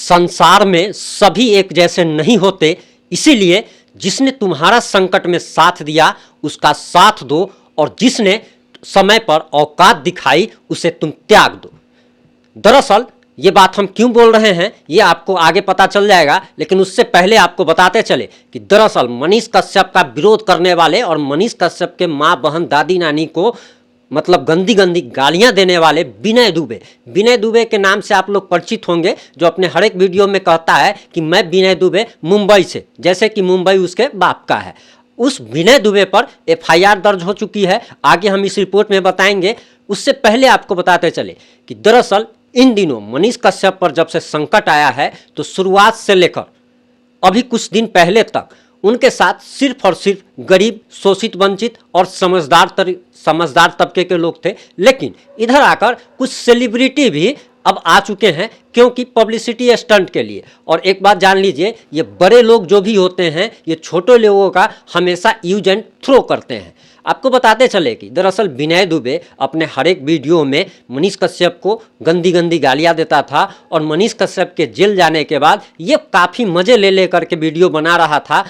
संसार में सभी एक जैसे नहीं होते, इसीलिए जिसने तुम्हारा संकट में साथ दिया उसका साथ दो, और जिसने समय पर औकात दिखाई उसे तुम त्याग दो। दरअसल ये बात हम क्यों बोल रहे हैं ये आपको आगे पता चल जाएगा, लेकिन उससे पहले आपको बताते चले कि दरअसल मनीष कश्यप का विरोध करने वाले और मनीष कश्यप के माँ बहन दादी नानी को मतलब गंदी गंदी गालियां देने वाले विनय दुबे के नाम से आप लोग परिचित होंगे, जो अपने हर एक वीडियो में कहता है कि मैं विनय दुबे मुंबई से, जैसे कि मुंबई उसके बाप का है। उस विनय दुबे पर एफआईआर दर्ज हो चुकी है, आगे हम इस रिपोर्ट में बताएंगे। उससे पहले आपको बताते चले कि दरअसल इन दिनों मनीष कश्यप पर जब से संकट आया है तो शुरुआत से लेकर अभी कुछ दिन पहले तक उनके साथ सिर्फ और सिर्फ गरीब, शोषित, वंचित और समझदार तबके के लोग थे। लेकिन इधर आकर कुछ सेलिब्रिटी भी अब आ चुके हैं, क्योंकि पब्लिसिटी स्टंट के लिए। और एक बात जान लीजिए, ये बड़े लोग जो भी होते हैं ये छोटे लोगों का हमेशा यूज एंड थ्रो करते हैं। आपको बताते चले कि दरअसल विनय दुबे अपने हर एक वीडियो में मनीष कश्यप को गंदी गंदी गालियां देता था, और मनीष कश्यप के जेल जाने के बाद ये काफ़ी मज़े ले करके वीडियो बना रहा था।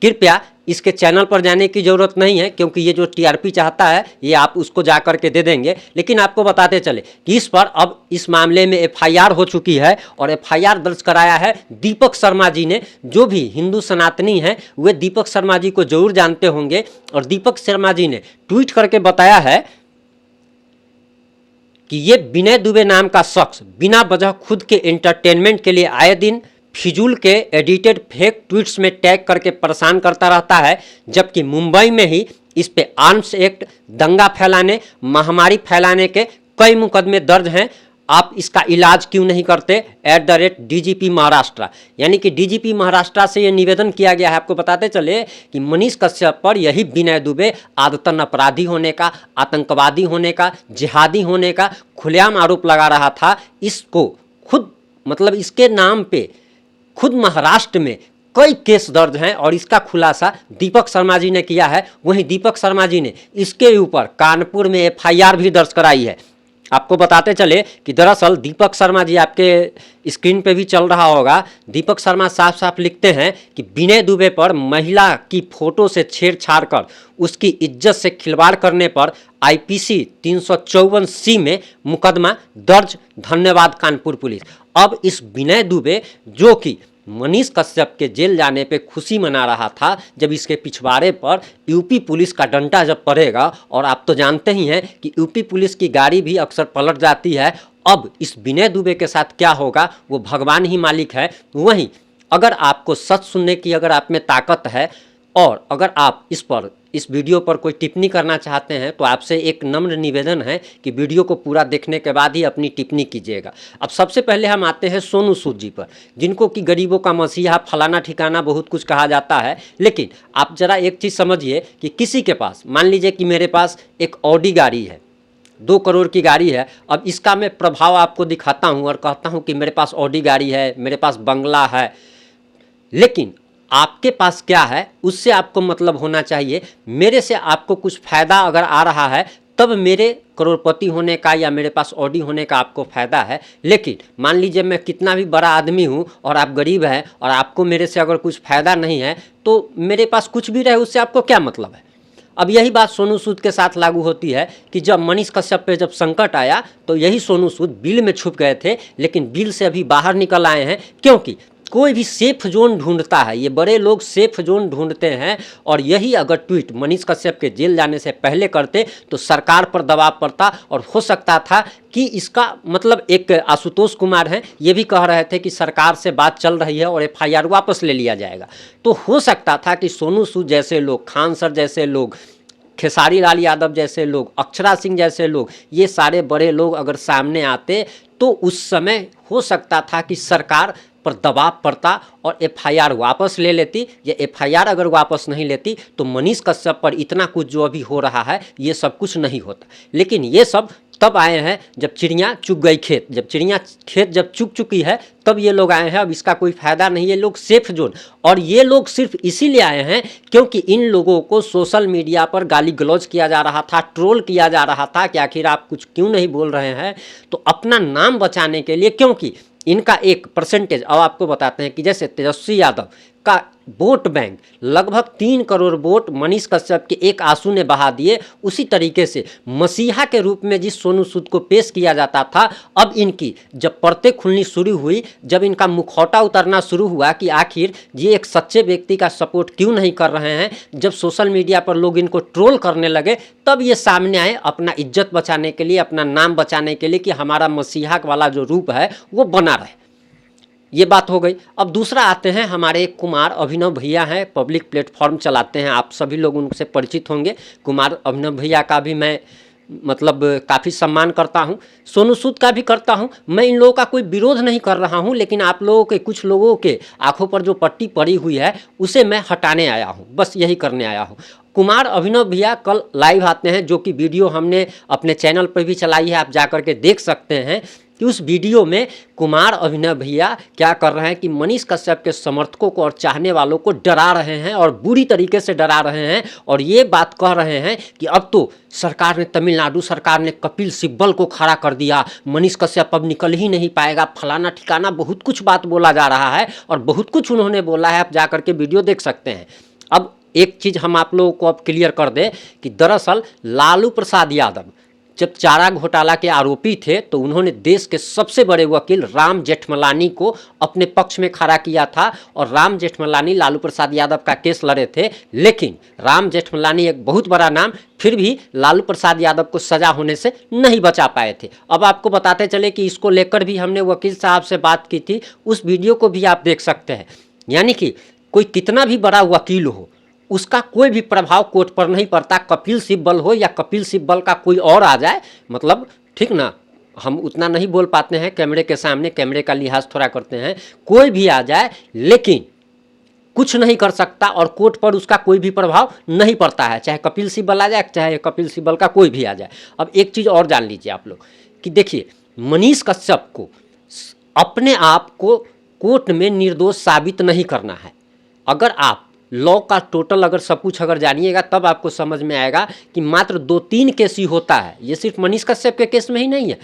कृपया इसके चैनल पर जाने की ज़रूरत नहीं है, क्योंकि ये जो टीआरपी चाहता है ये आप उसको जा कर के दे देंगे। लेकिन आपको बताते चले कि इस पर अब इस मामले में एफआईआर हो चुकी है, और एफआईआर दर्ज कराया है दीपक शर्मा जी ने। जो भी हिंदू सनातनी हैं वे दीपक शर्मा जी को जरूर जानते होंगे, और दीपक शर्मा जी ने ट्वीट करके बताया है कि ये विनय दुबे नाम का शख्स बिना वजह खुद के एंटरटेनमेंट के लिए आए दिन फिजूल के एडिटेड फेक ट्वीट्स में टैग करके परेशान करता रहता है, जबकि मुंबई में ही इस पे आर्म्स एक्ट, दंगा फैलाने, महामारी फैलाने के कई मुकदमे दर्ज हैं। आप इसका इलाज क्यों नहीं करते? @DGP महाराष्ट्र, यानी कि डीजीपी महाराष्ट्र से ये निवेदन किया गया है। आपको बताते चले कि मनीष कश्यप पर यही विनय दुबे आदतन अपराधी होने का, आतंकवादी होने का, जिहादी होने का खुलेआम आरोप लगा रहा था। इसको खुद मतलब इसके नाम पे खुद महाराष्ट्र में कई केस दर्ज हैं, और इसका खुलासा दीपक शर्मा जी ने किया है। वहीं दीपक शर्मा जी ने इसके ऊपर कानपुर में एफआईआर भी दर्ज कराई है। आपको बताते चले कि दरअसल दीपक शर्मा जी, आपके स्क्रीन पे भी चल रहा होगा, दीपक शर्मा साफ साफ लिखते हैं कि विनय दुबे पर महिला की फोटो से छेड़छाड़ कर उसकी इज्जत से खिलवाड़ करने पर IPC 354C में मुकदमा दर्ज। धन्यवाद कानपुर पुलिस। अब इस विनय दुबे जो कि मनीष कश्यप के जेल जाने पे खुशी मना रहा था, जब इसके पिछवाड़े पर यूपी पुलिस का डंडा जब पड़ेगा, और आप तो जानते ही हैं कि यूपी पुलिस की गाड़ी भी अक्सर पलट जाती है, अब इस विनय दुबे के साथ क्या होगा वो भगवान ही मालिक है। वहीं अगर आपको सच सुनने की अगर आप में ताकत है, और अगर आप इस वीडियो पर कोई टिप्पणी करना चाहते हैं, तो आपसे एक नम्र निवेदन है कि वीडियो को पूरा देखने के बाद ही अपनी टिप्पणी कीजिएगा। अब सबसे पहले हम आते हैं सोनू सूद जी पर, जिनको कि गरीबों का मसीहा, फलाना ठिकाना बहुत कुछ कहा जाता है। लेकिन आप जरा एक चीज़ समझिए कि किसी के पास, मान लीजिए कि मेरे पास एक ऑडी गाड़ी है, 2 करोड़ की गाड़ी है। अब इसका मैं प्रभाव आपको दिखाता हूँ और कहता हूँ कि मेरे पास ऑडी गाड़ी है, मेरे पास बंगला है, लेकिन आपके पास क्या है उससे आपको मतलब होना चाहिए। मेरे से आपको कुछ फ़ायदा अगर आ रहा है तब मेरे करोड़पति होने का या मेरे पास ऑडी होने का आपको फ़ायदा है। लेकिन मान लीजिए मैं कितना भी बड़ा आदमी हूँ और आप गरीब हैं, और आपको मेरे से अगर कुछ फ़ायदा नहीं है, तो मेरे पास कुछ भी रहे उससे आपको क्या मतलब है। अब यही बात सोनू सूद के साथ लागू होती है कि जब मनीष कश्यप पे जब संकट आया तो यही सोनू सूद बिल में छुप गए थे, लेकिन बिल से अभी बाहर निकल आए हैं, क्योंकि कोई भी सेफ जोन ढूंढता है, ये बड़े लोग सेफ जोन ढूंढते हैं। और यही अगर ट्वीट मनीष कश्यप के जेल जाने से पहले करते तो सरकार पर दबाव पड़ता, और हो सकता था कि इसका मतलब एक आशुतोष कुमार हैं, ये भी कह रहे थे कि सरकार से बात चल रही है और एफआईआर वापस ले लिया जाएगा। तो हो सकता था कि सोनू सूद जैसे लोग, खान सर जैसे लोग, खेसारी लाल यादव जैसे लोग, अक्षरा सिंह जैसे लोग, ये सारे बड़े लोग अगर सामने आते तो उस समय हो सकता था कि सरकार पर दबाव पड़ता और एफआईआर वापस ले लेती। या एफआईआर अगर वापस नहीं लेती तो मनीष कश्यप पर इतना कुछ जो अभी हो रहा है ये सब कुछ नहीं होता। लेकिन ये सब तब आए हैं जब चिड़िया चुग गई खेत, जब चिड़िया खेत जब चुग चुकी है तब ये लोग आए हैं। अब इसका कोई फ़ायदा नहीं, ये लोग सेफ जोन, और ये लोग सिर्फ इसीलिए आए हैं क्योंकि इन लोगों को सोशल मीडिया पर गाली गलौज किया जा रहा था, ट्रोल किया जा रहा था कि आखिर आप कुछ क्यों नहीं बोल रहे हैं। तो अपना नाम बचाने के लिए, क्योंकि इनका एक परसेंटेज अब आपको बताते हैं कि जैसे तेजस्वी यादव का वोट बैंक लगभग 3 करोड़ वोट मनीष कश्यप के एक आंसू ने बहा दिए। उसी तरीके से मसीहा के रूप में जिस सोनू सूद को पेश किया जाता था, अब इनकी जब परतें खुलनी शुरू हुई, जब इनका मुखौटा उतरना शुरू हुआ कि आखिर ये एक सच्चे व्यक्ति का सपोर्ट क्यों नहीं कर रहे हैं, जब सोशल मीडिया पर लोग इनको ट्रोल करने लगे, तब ये सामने आए अपना इज्जत बचाने के लिए, अपना नाम बचाने के लिए कि हमारा मसीहा वाला जो रूप है वो बना रहे। ये बात हो गई। अब दूसरा आते हैं हमारे एक कुमार अभिनव भैया हैं, पब्लिक प्लेटफॉर्म चलाते हैं, आप सभी लोग उनसे परिचित होंगे। कुमार अभिनव भैया का भी मैं मतलब काफ़ी सम्मान करता हूं, सोनू सूद का भी करता हूं। मैं इन लोगों का कोई विरोध नहीं कर रहा हूं, लेकिन आप लोगों के कुछ लोगों के आंखों पर जो पट्टी पड़ी हुई है उसे मैं हटाने आया हूं, बस यही करने आया हूं। कुमार अभिनव भैया कल लाइव आते हैं, जो कि वीडियो हमने अपने चैनल पर भी चलाई है, आप जा कर के देख सकते हैं कि उस वीडियो में कुमार अभिनव भैया क्या कर रहे हैं कि मनीष कश्यप के समर्थकों को और चाहने वालों को डरा रहे हैं और बुरी तरीके से डरा रहे हैं, और ये बात कह रहे हैं कि अब तो सरकार ने, तमिलनाडु सरकार ने कपिल सिब्बल को खड़ा कर दिया, मनीष कश्यप अब निकल ही नहीं पाएगा, फलाना ठिकाना, बहुत कुछ बात बोला जा रहा है और बहुत कुछ उन्होंने बोला है, आप जा कर के वीडियो देख सकते हैं। अब एक चीज़ हम आप लोगों को अब क्लियर कर दें कि दरअसल लालू प्रसाद यादव जब चारा घोटाला के आरोपी थे तो उन्होंने देश के सबसे बड़े वकील राम जेठमलानी को अपने पक्ष में खड़ा किया था, और राम जेठमलानी लालू प्रसाद यादव का केस लड़े थे, लेकिन राम जेठमलानी एक बहुत बड़ा नाम, फिर भी लालू प्रसाद यादव को सजा होने से नहीं बचा पाए थे। अब आपको बताते चले कि इसको लेकर भी हमने वकील साहब से बात की थी, उस वीडियो को भी आप देख सकते हैं। यानी कि कोई कितना भी बड़ा वकील हो, उसका कोई भी प्रभाव कोर्ट पर नहीं पड़ता। कपिल सिब्बल हो या कपिल सिब्बल का कोई और आ जाए, मतलब ठीक ना, हम उतना नहीं बोल पाते हैं कैमरे के सामने, कैमरे का लिहाज थोड़ा करते हैं, कोई भी आ जाए लेकिन कुछ नहीं कर सकता और कोर्ट पर उसका कोई भी प्रभाव नहीं पड़ता है, चाहे कपिल सिब्बल आ जाए, चाहे कपिल सिब्बल का कोई भी आ जाए। अब एक चीज़ और जान लीजिए आप लोग कि देखिए, मनीष कश्यप को अपने आप को कोर्ट में निर्दोष साबित नहीं करना है। अगर आप लॉ का टोटल अगर सब कुछ अगर जानिएगा तब आपको समझ में आएगा कि मात्र 2-3 केस ही होता है। ये सिर्फ मनीष कश्यप के केस में ही नहीं है,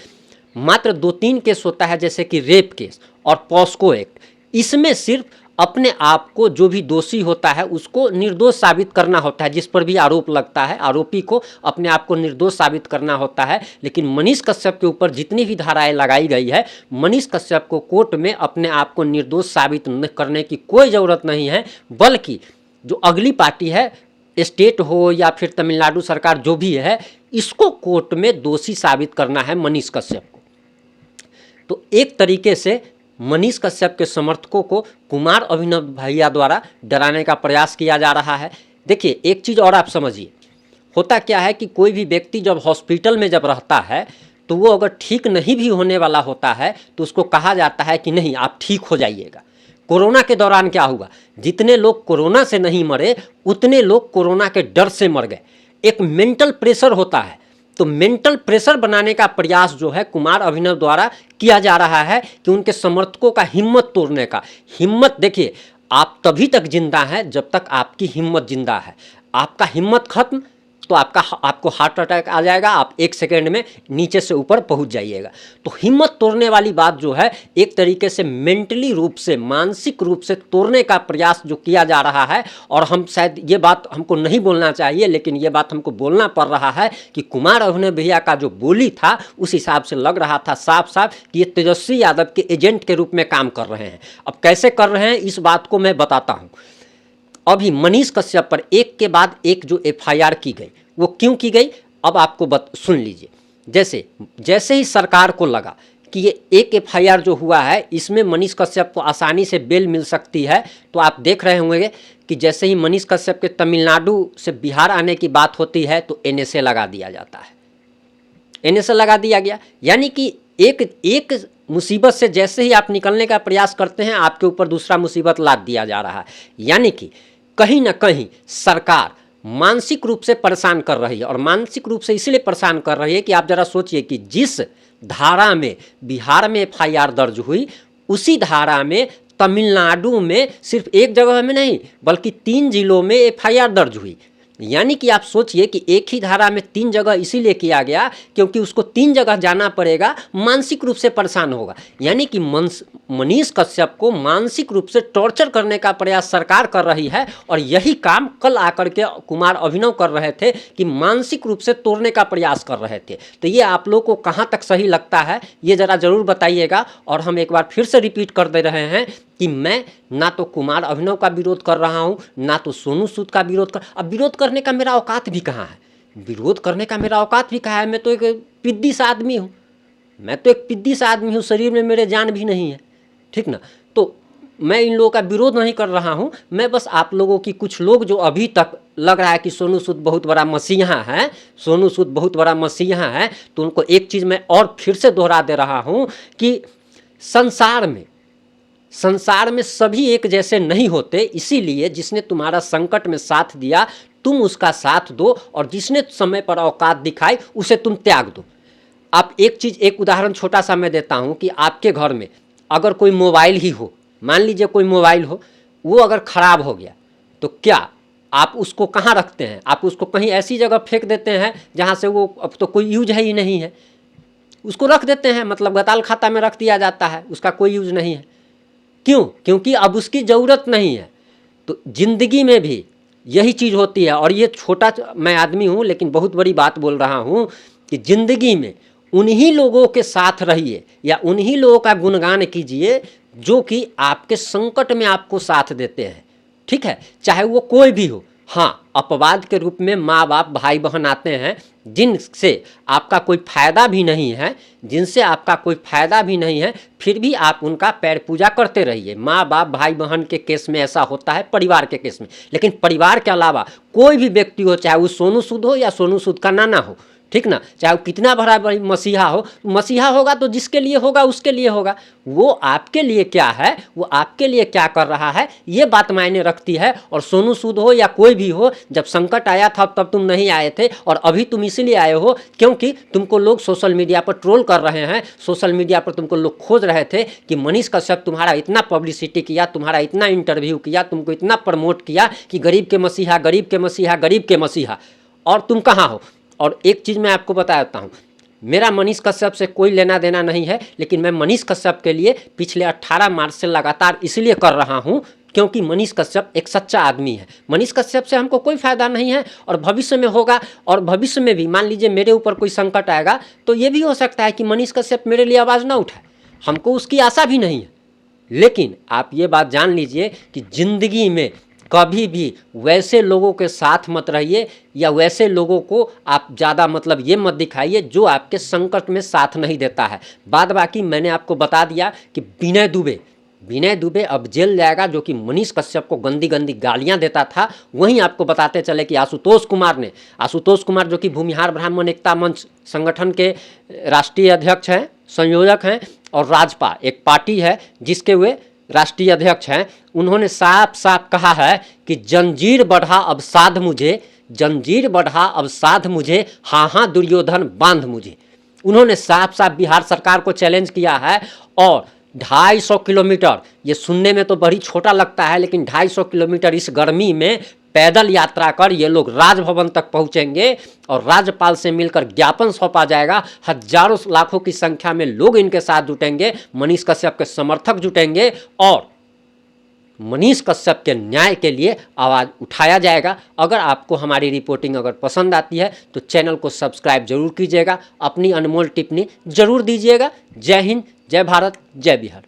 मात्र 2-3 केस होता है, जैसे कि रेप केस और पॉस्को एक्ट। इसमें सिर्फ अपने आप को जो भी दोषी होता है उसको निर्दोष साबित करना होता है, जिस पर भी आरोप लगता है आरोपी को अपने आप को निर्दोष साबित करना होता है। लेकिन मनीष कश्यप के ऊपर जितनी भी धाराएं लगाई गई है, मनीष कश्यप को कोर्ट में अपने आप को निर्दोष साबित करने की कोई ज़रूरत नहीं है, बल्कि जो अगली पार्टी है, स्टेट हो या फिर तमिलनाडु सरकार जो भी है, इसको कोर्ट में दोषी साबित करना है मनीष कश्यप को। तो एक तरीके से मनीष कश्यप के समर्थकों को कुमार अभिनव भैया द्वारा डराने का प्रयास किया जा रहा है। देखिए एक चीज़ और आप समझिए, होता क्या है कि कोई भी व्यक्ति जब हॉस्पिटल में जब रहता है तो वो अगर ठीक नहीं भी होने वाला होता है तो उसको कहा जाता है कि नहीं, आप ठीक हो जाइएगा। कोरोना के दौरान क्या हुआ, जितने लोग कोरोना से नहीं मरे उतने लोग कोरोना के डर से मर गए। एक मेंटल प्रेशर होता है, तो मेंटल प्रेशर बनाने का प्रयास जो है कुमार अभिनव द्वारा किया जा रहा है कि उनके समर्थकों का हिम्मत तोड़ने का। हिम्मत देखिए, आप तभी तक जिंदा हैं जब तक आपकी हिम्मत जिंदा है। आपका हिम्मत खत्म तो आपको हार्ट अटैक आ जाएगा, आप 1 सेकेंड में नीचे से ऊपर पहुंच जाइएगा। तो हिम्मत तोड़ने वाली बात जो है एक तरीके से मेंटली रूप से, मानसिक रूप से तोड़ने का प्रयास जो किया जा रहा है। और हम शायद ये बात हमको नहीं बोलना चाहिए, लेकिन ये बात हमको बोलना पड़ रहा है कि कुमार अभिनव भैया का जो बोली था उस हिसाब से लग रहा था साफ साफ कि ये तेजस्वी यादव के एजेंट के रूप में काम कर रहे हैं। अब कैसे कर रहे हैं इस बात को मैं बताता हूँ। अभी मनीष कश्यप पर एक के बाद एक जो FIR की गई, वो क्यों की गई अब आपको सुन लीजिए। जैसे ही सरकार को लगा कि ये एक FIR जो हुआ है इसमें मनीष कश्यप को आसानी से बेल मिल सकती है, तो आप देख रहे होंगे कि जैसे ही मनीष कश्यप के तमिलनाडु से बिहार आने की बात होती है तो NSA लगा दिया जाता है, NSA लगा दिया गया। यानी कि एक मुसीबत से जैसे ही आप निकलने का प्रयास करते हैं आपके ऊपर दूसरा मुसीबत लाद दिया जा रहा है। यानी कि कहीं ना कहीं सरकार मानसिक रूप से परेशान कर रही है, और मानसिक रूप से इसलिए परेशान कर रही है कि आप जरा सोचिए कि जिस धारा में बिहार में FIR दर्ज हुई उसी धारा में तमिलनाडु में सिर्फ एक जगह में नहीं बल्कि 3 जिलों में FIR दर्ज हुई। यानी कि आप सोचिए कि एक ही धारा में 3 जगह इसीलिए किया गया क्योंकि उसको 3 जगह जाना पड़ेगा, मानसिक रूप से परेशान होगा। यानी कि मनीष कश्यप को मानसिक रूप से टॉर्चर करने का प्रयास सरकार कर रही है, और यही काम कल आकर के कुमार अभिनव कर रहे थे कि मानसिक रूप से तोड़ने का प्रयास कर रहे थे। तो ये आप लोग को कहाँ तक सही लगता है ये ज़रा ज़रूर बताइएगा। और हम एक बार फिर से रिपीट कर दे रहे हैं कि मैं ना तो कुमार अभिनव का विरोध कर रहा हूँ, ना तो सोनू सूद का विरोध कर। अब विरोध करने का मेरा औकात भी कहाँ है, विरोध करने का मेरा औकात भी कहाँ है। मैं तो एक पिद्दी सा आदमी हूँ, मैं तो एक पिद्दी सा आदमी हूँ, शरीर में मेरे जान भी नहीं है, ठीक ना। तो मैं इन लोगों का विरोध नहीं कर रहा हूँ, मैं बस आप लोगों की कुछ लोग जो अभी तक लग रहा है कि सोनू सूद बहुत बड़ा मसीहा है, सोनू सूद बहुत बड़ा मसीहा है, तो उनको एक चीज़ मैं और फिर से दोहरा दे रहा हूँ कि संसार में सभी एक जैसे नहीं होते। इसीलिए जिसने तुम्हारा संकट में साथ दिया तुम उसका साथ दो, और जिसने समय पर औकात दिखाई उसे तुम त्याग दो। आप एक उदाहरण छोटा सा मैं देता हूँ कि आपके घर में अगर कोई मोबाइल ही हो, मान लीजिए कोई मोबाइल हो, वो अगर ख़राब हो गया तो क्या आप उसको कहाँ रखते हैं? आप उसको कहीं ऐसी जगह फेंक देते हैं जहाँ से वो अब तो कोई यूज है ही नहीं है, उसको रख देते हैं, मतलब गताल खाता में रख दिया जाता है, उसका कोई यूज नहीं है। क्यों? क्योंकि अब उसकी ज़रूरत नहीं है। तो ज़िंदगी में भी यही चीज़ होती है। और ये छोटा मैं आदमी हूँ लेकिन बहुत बड़ी बात बोल रहा हूँ कि ज़िंदगी में उन्हीं लोगों के साथ रहिए या उन्हीं लोगों का गुणगान कीजिए जो कि आपके संकट में आपको साथ देते हैं, ठीक है, चाहे वो कोई भी हो। हाँ, अपवाद के रूप में माँ बाप भाई बहन आते हैं जिनसे आपका कोई फ़ायदा भी नहीं है, जिनसे आपका कोई फ़ायदा भी नहीं है, फिर भी आप उनका पैर पूजा करते रहिए। माँ बाप भाई बहन के केस में ऐसा होता है, परिवार के केस में। लेकिन परिवार के अलावा कोई भी व्यक्ति हो, चाहे वो सोनू सूद हो या सोनू सूद का नाना हो, ठीक ना, चाहे वो कितना बड़ा मसीहा हो, मसीहा होगा तो जिसके लिए होगा उसके लिए होगा। वो आपके लिए क्या है, वो आपके लिए क्या कर रहा है, ये बात मायने रखती है। और सोनू सूद हो या कोई भी हो, जब संकट आया था तब तुम नहीं आए थे, और अभी तुम इसीलिए आए हो क्योंकि तुमको लोग सोशल मीडिया पर ट्रोल कर रहे हैं, सोशल मीडिया पर तुमको लोग खोज रहे थे कि मनीष कश्यप तुम्हारा इतना पब्लिसिटी किया, तुम्हारा इतना इंटरव्यू किया, तुमको इतना प्रमोट किया कि गरीब के मसीहा, गरीब के मसीहा, गरीब के मसीहा, और तुम कहाँ हो। और एक चीज़ मैं आपको बता देता हूँ, मेरा मनीष कश्यप से कोई लेना देना नहीं है, लेकिन मैं मनीष कश्यप के लिए पिछले 18 मार्च से लगातार इसलिए कर रहा हूँ क्योंकि मनीष कश्यप एक सच्चा आदमी है। मनीष कश्यप से हमको कोई फ़ायदा नहीं है और भविष्य में होगा, और भविष्य में भी मान लीजिए मेरे ऊपर कोई संकट आएगा तो ये भी हो सकता है कि मनीष कश्यप मेरे लिए आवाज़ ना उठाए, हमको उसकी आशा भी नहीं है। लेकिन आप ये बात जान लीजिए कि ज़िंदगी में कभी भी वैसे लोगों के साथ मत रहिए, या वैसे लोगों को आप ज़्यादा मतलब ये मत दिखाइए जो आपके संकट में साथ नहीं देता है। बाद बाकी मैंने आपको बता दिया कि विनय दुबे अब जेल जाएगा, जो कि मनीष कश्यप को गंदी गंदी गालियां देता था। वहीं आपको बताते चले कि आशुतोष कुमार जो कि भूमिहार ब्राह्मण एकता मंच संगठन के राष्ट्रीय अध्यक्ष हैं, संयोजक हैं, और राजपा एक पार्टी है जिसके वे राष्ट्रीय अध्यक्ष हैं, उन्होंने साफ साफ कहा है कि जंजीर बढ़ा अब साध मुझे, हाँ दुर्योधन बांध मुझे। उन्होंने साफ साफ बिहार सरकार को चैलेंज किया है। और 250 किलोमीटर, ये सुनने में तो बड़ी छोटा लगता है, लेकिन 250 किलोमीटर इस गर्मी में पैदल यात्रा कर ये लोग राजभवन तक पहुंचेंगे और राज्यपाल से मिलकर ज्ञापन सौंपा जाएगा। हजारों लाखों की संख्या में लोग इनके साथ जुटेंगे, मनीष कश्यप के समर्थक जुटेंगे, और मनीष कश्यप के न्याय के लिए आवाज़ उठाया जाएगा। अगर आपको हमारी रिपोर्टिंग अगर पसंद आती है तो चैनल को सब्सक्राइब जरूर कीजिएगा, अपनी अनमोल टिप्पणी जरूर दीजिएगा। जय हिंद, जय भारत, जय बिहार।